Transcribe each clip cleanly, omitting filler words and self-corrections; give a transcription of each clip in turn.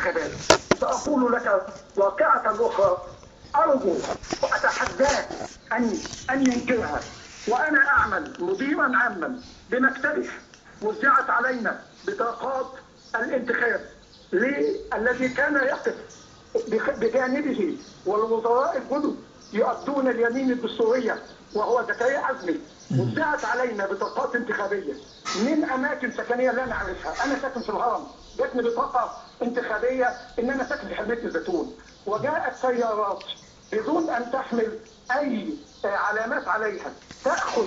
الانتخابات. سأقول لك واقعة أخرى أرجو وأتحداه أن ينكرها. وأنا أعمل مديرا عاما بمكتبه، وزعت علينا بطاقات الانتخاب الذي كان يقف بجانبه والوزراء الجدد يؤدون اليمين الدستورية وهو زكريا عزمي. وزعت علينا بطاقات انتخابية من أماكن سكنية لا نعرفها. أنا ساكن في الهرم، جاتني بطاقة انتخابية إن أنا ساكن في حلمية الزيتون، وجاءت سيارات بدون أن تحمل أي علامات عليها تأخذ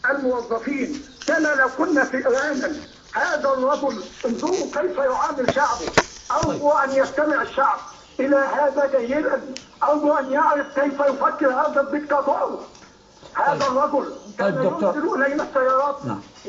الموظفين كما لو كنا في إيرانا. هذا الرجل انظروا كيف يعامل شعبه. أرجو أن يستمع الشعب إلى هذا جيدا، أرجو أن يعرف كيف يفكر هذا الدكتاتور. هذا الرجل كان يرسل إلينا السيارات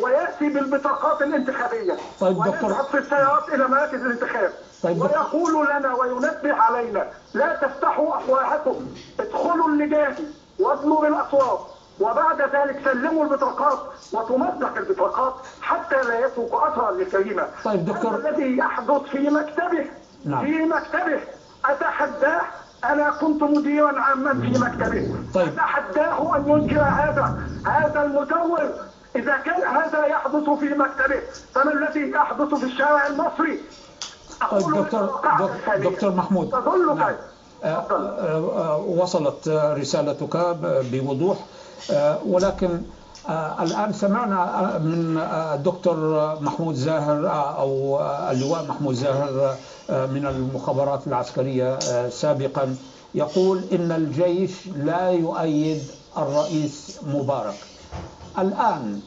ويأتي بالبطاقات الانتخابية ويذهب في السيارات إلى مراكز الانتخاب ويقول لنا وينبه علينا: لا تفتحوا أفواهكم، ادخلوا اللجان وادلوا بالأصوات، وبعد ذلك سلموا البطاقات وتمزق البطاقات حتى لا يترك أثرا للجريمة. هذا الذي يحدث في مكتبه. في مكتبه أتحداه، أنا كنت مديرا عاما في مكتبه. أتحداه أن ينكر هذا المدور. إذا كان هذا يحدث في مكتبه فما الذي يحدث في الشارع المصري؟ دكتور محمود، وصلت رسالتك بوضوح، ولكن الآن سمعنا من الدكتور محمود زاهر أو اللواء محمود زاهر من المخابرات العسكرية سابقا يقول إن الجيش لا يؤيد الرئيس مبارك. الآن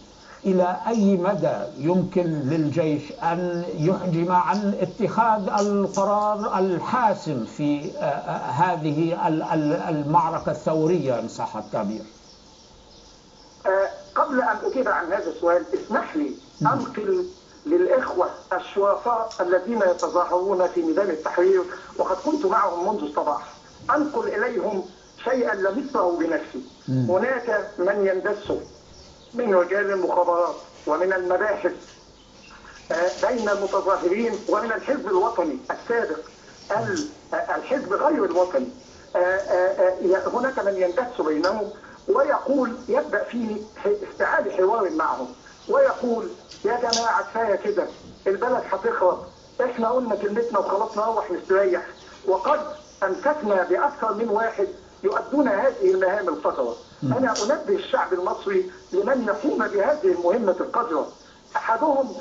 إلى أي مدى يمكن للجيش أن يحجم عن اتخاذ القرار الحاسم في هذه المعركة الثورية إن صح التعبير؟ قبل أن أجيب عن هذا السؤال اسمح لي أنقل للإخوة الشرفاء الذين يتظاهرون في ميدان التحرير وقد كنت معهم منذ الصباح، أنقل إليهم شيئا لمسه بنفسي. هناك من يندس من رجال المخابرات ومن المباحث بين المتظاهرين ومن الحزب الوطني السابق، الحزب غير الوطني. هناك من يندس بينهم ويقول، يبدأ في استعادة حوار معهم ويقول: يا جماعة كفاية كده، البلد هتخرب، احنا قلنا كلمتنا وخلاص نروح نستريح. وقد أمسكنا بأكثر من واحد يؤدون هذه المهام القذرة. أنا أنبه الشعب المصري لمن يقوم بهذه المهمة القذرة. أحدهم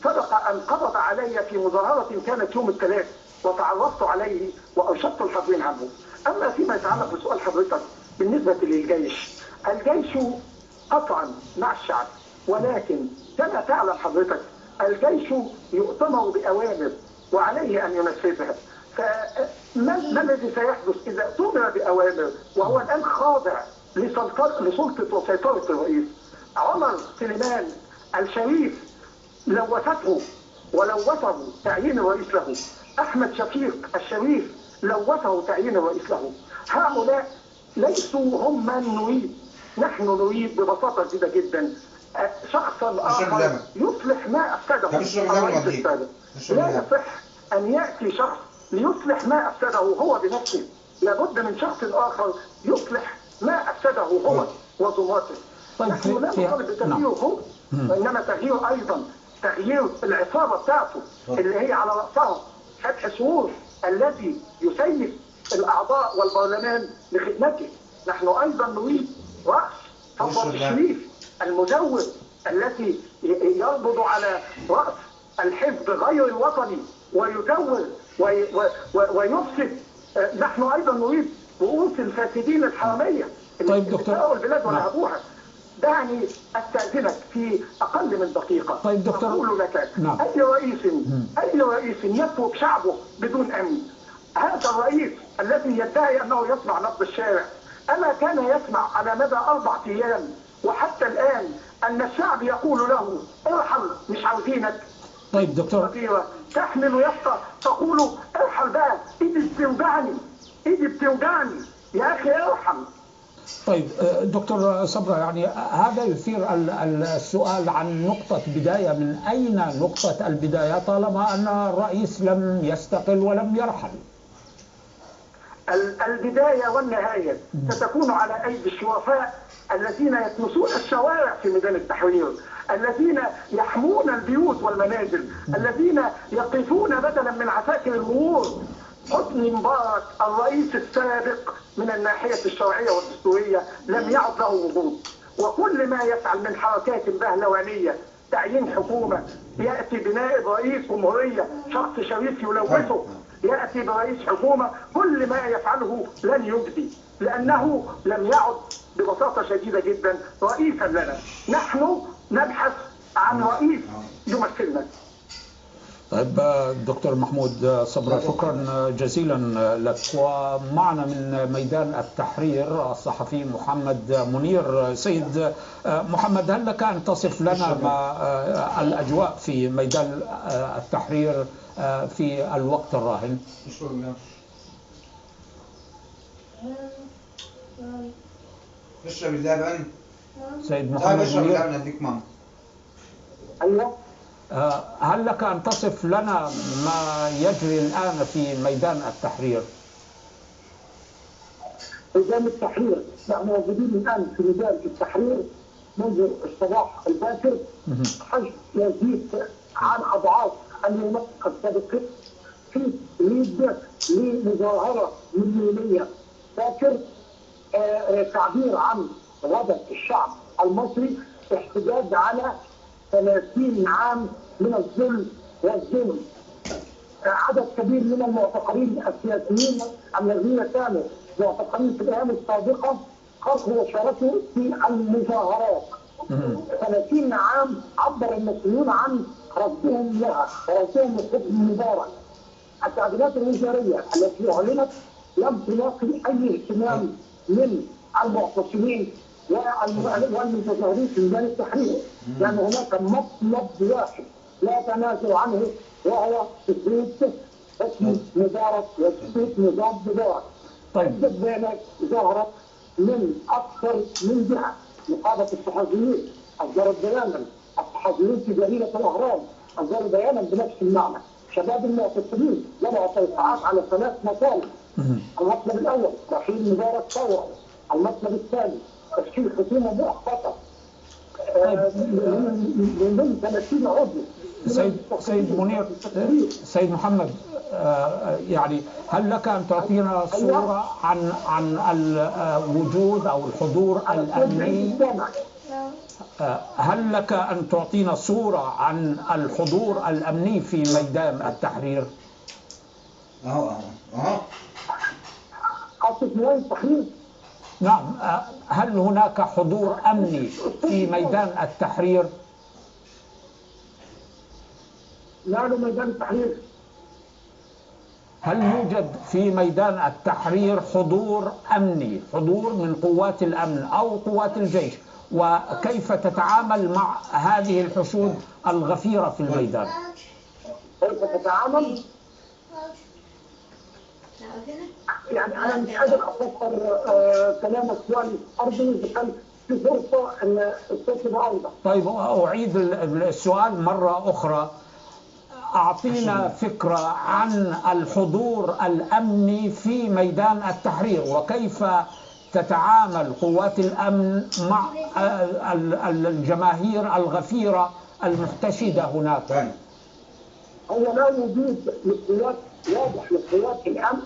سبق أن قبض علي في مظاهرة كانت يوم الثلاث وتعرفت عليه وأرشدت الحاضرين عنه. أما فيما يتعلق بسؤال حضرتك بالنسبة للجيش، الجيش قطعا مع الشعب، ولكن كما تعلم حضرتك الجيش يؤتمر بأوامر وعليه أن ينفذها. فما الذي سيحدث إذا أؤتمر بأوامر وهو الآن خاضع لسلطة وسيطرة الرئيس؟ عمر سليمان الشريف لوثته ولوثه تعيين الرئيس له، أحمد شفيق الشريف لوثه تعيين الرئيس له. هؤلاء ليسوا هم من نريد. نحن نريد ببساطة جدا شخصا آخر يصلح ما أفسده الرئيس السابق. لا يصح أن يأتي شخص ليصلح ما أفسده هو بنفسه، لابد من شخص آخر يصلح ما أفسده هو وزملاته. نحن لا نطالب بتغييره هو، وإنما تغيير أيضا تغيير العصابة بتاعته اللي هي على رأسها فتح سرور الذي يسيف الأعضاء والبرلمان لخدمته. نحن أيضا نريد رأس صفوت الشريف المزور الذي يربط على رأس الحزب غير الوطني ويزور ويفسد. نحن أيضا نريد رؤوس الفاسدين الحرامية اللي بتسرقوا البلاد ونهبوها. دعني أستأذنك في أقل من دقيقة. طيب دكتور، أقول لك أي رئيس يترك شعبه بدون أمن؟ هذا الرئيس الذي يدعي أنه يسمع نبض الشارع، أما كان يسمع على مدى 4 أيام وحتى الآن أن الشعب يقول له ارحل مش عاوزينك؟ طيب دكتور، تحمل يسطى تقول ارحل بقى، ايدي بتوجعني يا أخي ارحل. طيب دكتور صبرا، يعني هذا يثير السؤال عن نقطة بداية. من أين نقطة البداية طالما أن الرئيس لم يستقل ولم يرحل؟ البداية والنهاية ستكون على أيدي الشرفاء الذين يكنسون الشوارع في ميدان التحرير، الذين يحمون البيوت والمنازل، الذين يقفون بدلا من عساكر المرور. حسني مبارك الرئيس السابق من الناحية الشرعية والدستورية لم يعد له وجود، وكل ما يفعل من حركات بهلوانية، تعيين حكومة، يأتي بنائب رئيس جمهورية شخص شريف يلوثه، يأتي برئيس حكومة، كل ما يفعله لن يجدي، لأنه لم يعد ببساطة شديدة جدا رئيسا لنا. نحن نبحث عن رئيس يمثلنا. طيب دكتور محمود صبرا، شكرا جزيلا لك. ومعنا من ميدان التحرير الصحفي محمد منير. سيد محمد، هل لك أن تصف لنا ما الأجواء في ميدان التحرير في الوقت الراهن؟ سيد محمد منير، هل لك أن تصف لنا ما يجري الآن في ميدان التحرير؟ ميدان التحرير، نحن موجودين الآن في ميدان التحرير منذ الصباح الباكر. حشد يزيد عن أضعاف اليومين السابقين في تريد لمظاهرة مليونية باكر، تعبير عن غضب الشعب المصري، احتجاج على 30 عام من الظلم والظلم. عدد كبير من المعتقلين السياسيين الذين كانوا معتقلين في الايام السابقه خرجوا وشاركوا في المظاهرات. 30 عام عبر المصريون عن رفضهم لها ورفضهم لحكم مبارك. التعديلات الوزاريه التي اعلنت لم تلاقي اي اهتمام من المعتصمين والمتظاهرين في ميدان التحرير، لأن هناك مطلب واحد لا تنازل عنه، وهو تثبيت حكم مبارك وتثبيت نظام مبارك. عدة بيانات ظهرت من أكثر من جهة. نقابة الصحفيين أصدرت بيانا، الصحفيين في جريدة الأهرام أصدروا بيانا بنفس المعنى. شباب المعتصمين وضعوا توقعات على 3 مطالب. المطلب الأول رحيل مبارك فورا. المطلب الثاني تشكيل حكومه مؤقته من 30 عضو. سيد منير، سيد محمد، يعني هل لك ان تعطينا صوره عن الوجود او الحضور الامني؟ هل لك ان تعطينا صوره عن الحضور الامني في ميدان التحرير؟ قصد ميدان التحرير؟ نعم، هل هناك حضور أمني في ميدان التحرير؟ نعم، ميدان التحرير. هل يوجد في ميدان التحرير حضور أمني، حضور من قوات الأمن أو قوات الجيش؟ وكيف تتعامل مع هذه الحشود الغفيرة في الميدان؟ كيف تتعامل؟ يعني أنا مش قادر أفكر كلامك سؤال أرجو إذا كان في فرصة أن الصوت يبقى أوضح. طيب أعيد السؤال مرة أخرى. أعطينا فكرة عن الحضور الأمني في ميدان التحرير، وكيف تتعامل قوات الأمن مع الجماهير الغفيرة المحتشدة هناك. هو لا وجود للقوات واضح لقوات الامن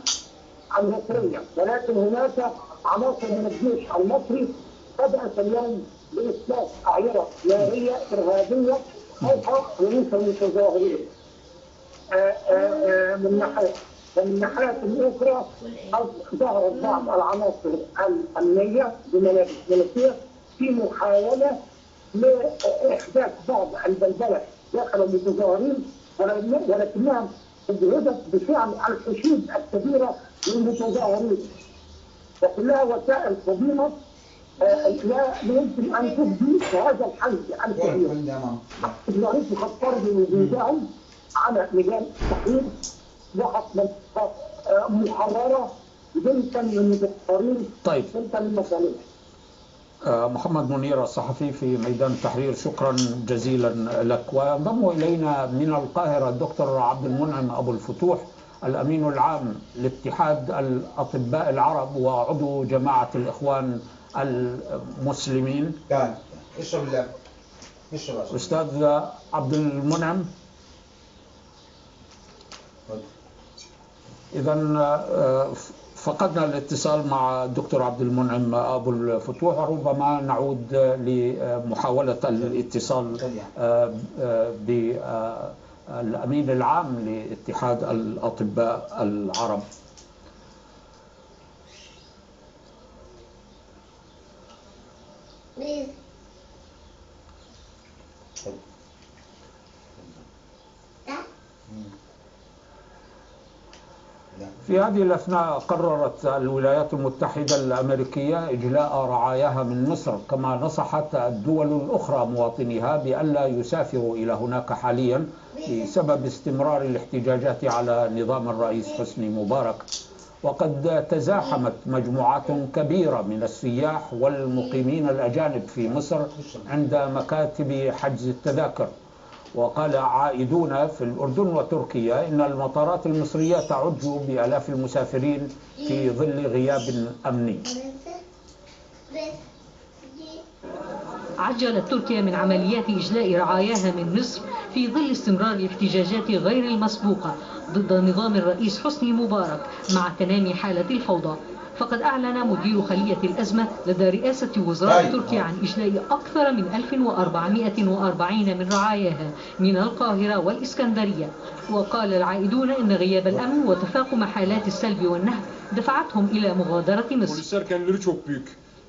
المصريه، ولكن هناك عناصر من الجيش المصري بدات اليوم باطلاق اعيره ناريه ارهابيه فوق رؤوس المتظاهرين. من ناحيه، ومن الناحيه الاخرى ظهرت بعض العناصر الامنيه بملابس ملكيه في محاوله لاحداث بعض البلبله داخل المتظاهرين، ولكنها اجهدت بفعل الحشود الكبيره للمتظاهرين، وكلها وسائل قديمه لا يمكن ان تبدي هذا الحل الكبير. الرئيس قد فرض وجوده على ميدان التحرير وقت محرره جنسا للمتظاهرين طيب. جنسا للمصالح. محمد منير الصحفي في ميدان التحرير، شكرا جزيلا لك. وينضم إلينا من القاهرة الدكتور عبد المنعم أبو الفتوح، الأمين العام لاتحاد الأطباء العرب وعضو جماعة الإخوان المسلمين. أستاذ عبد المنعم، إذا فقدنا الاتصال مع الدكتور عبد المنعم أبو الفتوح، ربما نعود لمحاولة الاتصال بالأمين العام لاتحاد الأطباء العرب. في هذه الأثناء قررت الولايات المتحدة الأمريكية إجلاء رعاياها من مصر، كما نصحت الدول الأخرى مواطنيها بألا يسافروا إلى هناك حاليا بسبب استمرار الاحتجاجات على نظام الرئيس حسني مبارك. وقد تزاحمت مجموعات كبيرة من السياح والمقيمين الأجانب في مصر عند مكاتب حجز التذاكر. وقال عائدون في الأردن وتركيا إن المطارات المصرية تعج بآلاف المسافرين في ظل غياب أمني. عجلت تركيا من عمليات إجلاء رعاياها من مصر في ظل استمرار الاحتجاجات غير المسبوقة ضد نظام الرئيس حسني مبارك مع تنامي حالة الفوضى. فقد أعلن مدير خلية الأزمة لدى رئاسة وزراء تركيا عن إجلاء أكثر من 1440 من رعاياها من القاهرة والإسكندرية. وقال العائدون إن غياب الأمن وتفاقم حالات السلب والنهب دفعتهم إلى مغادرة مصر.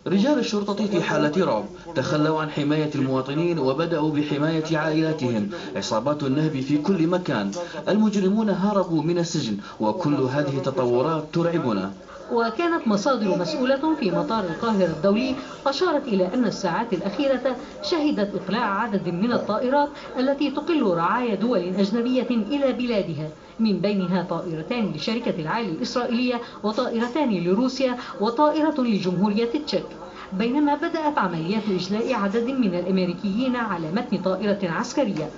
رجال الشرطة في حالة رعب، تخلوا عن حماية المواطنين وبدأوا بحماية عائلاتهم. عصابات النهب في كل مكان، المجرمون هربوا من السجن، وكل هذه التطورات ترعبنا. وكانت مصادر مسؤولة في مطار القاهرة الدولي أشارت إلى أن الساعات الأخيرة شهدت إقلاع عدد من الطائرات التي تقل رعايا دول أجنبية إلى بلادها، من بينها طائرتان لشركة العالي الإسرائيلية وطائرتان لروسيا وطائرة لجمهورية التشيك. بينما بدأت عمليات إجلاء عدد من الأمريكيين على متن طائرة عسكرية.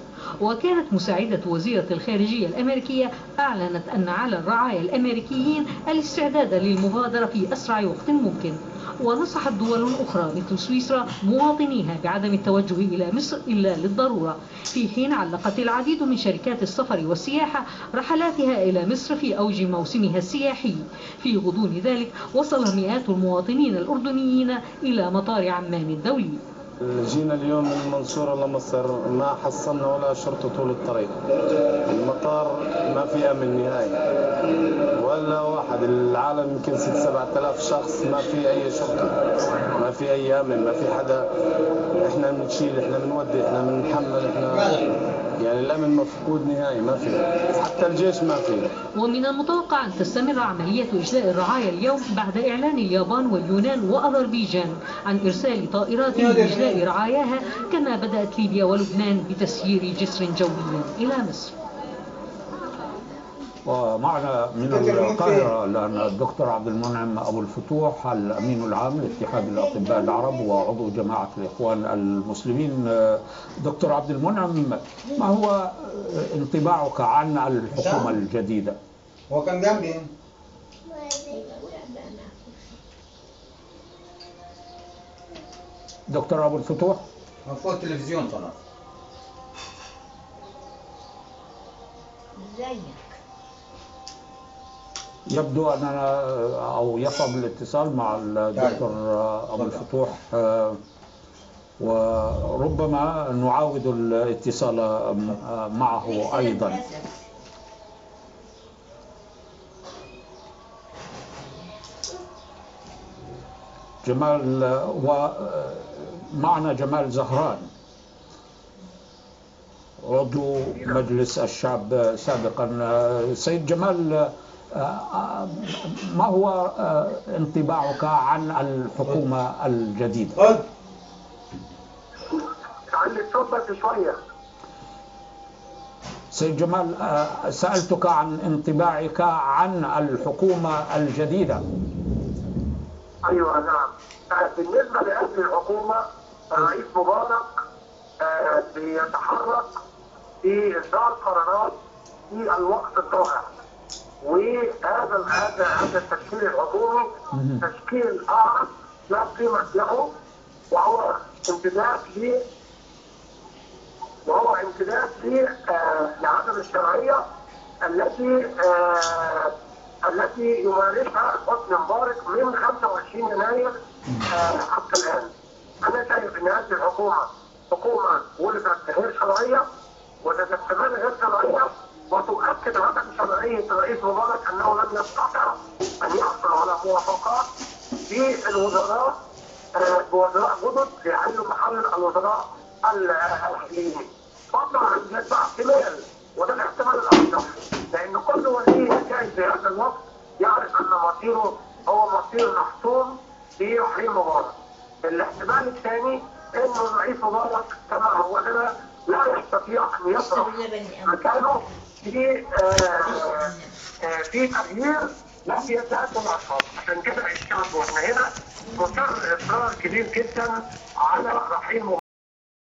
وكانت مساعدة وزيرة الخارجية الأمريكية أعلنت أن على الرعايا الأمريكيين الاستعداد للمغادرة في أسرع وقت ممكن. ونصحت دول أخرى مثل سويسرا مواطنيها بعدم التوجه إلى مصر إلا للضرورة، في حين علقت العديد من شركات السفر والسياحة رحلاتها إلى مصر في أوج موسمها السياحي. في غضون ذلك وصل مئات المواطنين الأردنيين إلى مطار عمان الدولي. جينا اليوم من المنصورة لمصر، ما حصلنا ولا شرطة طول الطريق. المطار ما في أمن نهائي ولا واحد. العالم يمكن 6-7 آلاف شخص، ما في أي شرطة، ما في أي أمن، ما في حدا. إحنا بنشيل، إحنا بنودي، إحنا بنحمل، إحنا يعني الأمن مفقود نهائي، ما في، حتى الجيش ما في. ومن المتوقع أن تستمر عملية إجلاء الرعايا اليوم بعد إعلان اليابان واليونان وأذربيجان عن إرسال طائرات لإجلاء رعاياها، كما بدأت ليبيا ولبنان بتسيير جسر جوي إلى مصر. ومعنا من القاهرة الآن الدكتور عبد المنعم أبو الفتوح، الأمين العام لاتحاد الأطباء العرب وعضو جماعة الإخوان المسلمين. دكتور عبد المنعم، ما هو انطباعك عن الحكومة الجديدة؟ هو كان جنبي. دكتور أبو الفتوح؟ فوق التلفزيون خلاص. يبدو أننا أو يصعب الاتصال مع الدكتور أبو الفتوح، وربما نعاود الاتصال معه أيضا. جمال، ومعنا جمال زهران عضو مجلس الشعب سابقا. سيد جمال، ما هو انطباعك عن الحكومة الجديدة؟ تعالي الصوت بس شوية. سيد جمال، سألتك عن انطباعك عن الحكومة الجديدة. ايوه نعم. بالنسبه لهذه الحكومه، الرئيس مبارك بيتحرك في اصدار قرارات في الوقت الضائع، وهذا التشكيل الحكومي تشكيل اخر لا قيمه له، وهو امتداد لعدم الشرعيه التي يمارسها حسني مبارك من 25 يناير حتى الان. انا شايف ان هذه الحكومه حكومه ولدت غير شرعيه وستستمر غير شرعيه، وتؤكد عدم شرعيه الرئيس مبارك انه لم يستطع ان يحصل على موافقات في الوزراء بوزراء جدد يحلوا محل الوزراء الحاليين. طبعا ده احتمال، وده الاحتمال الارجح، لان كل وزير جاي في هذا الوقت يعرف ان مصيره هو مصير محسوم في رحيل مبارك. الاحتمال الثاني انه الرئيس مبارك كما هو هنا لا يستطيع ان يصرف مكانه في تغيير لا سياسات الاشخاص. عشان كده الشعب واحنا هنا مصر اصرار كبير جدا على رحيل مبارك.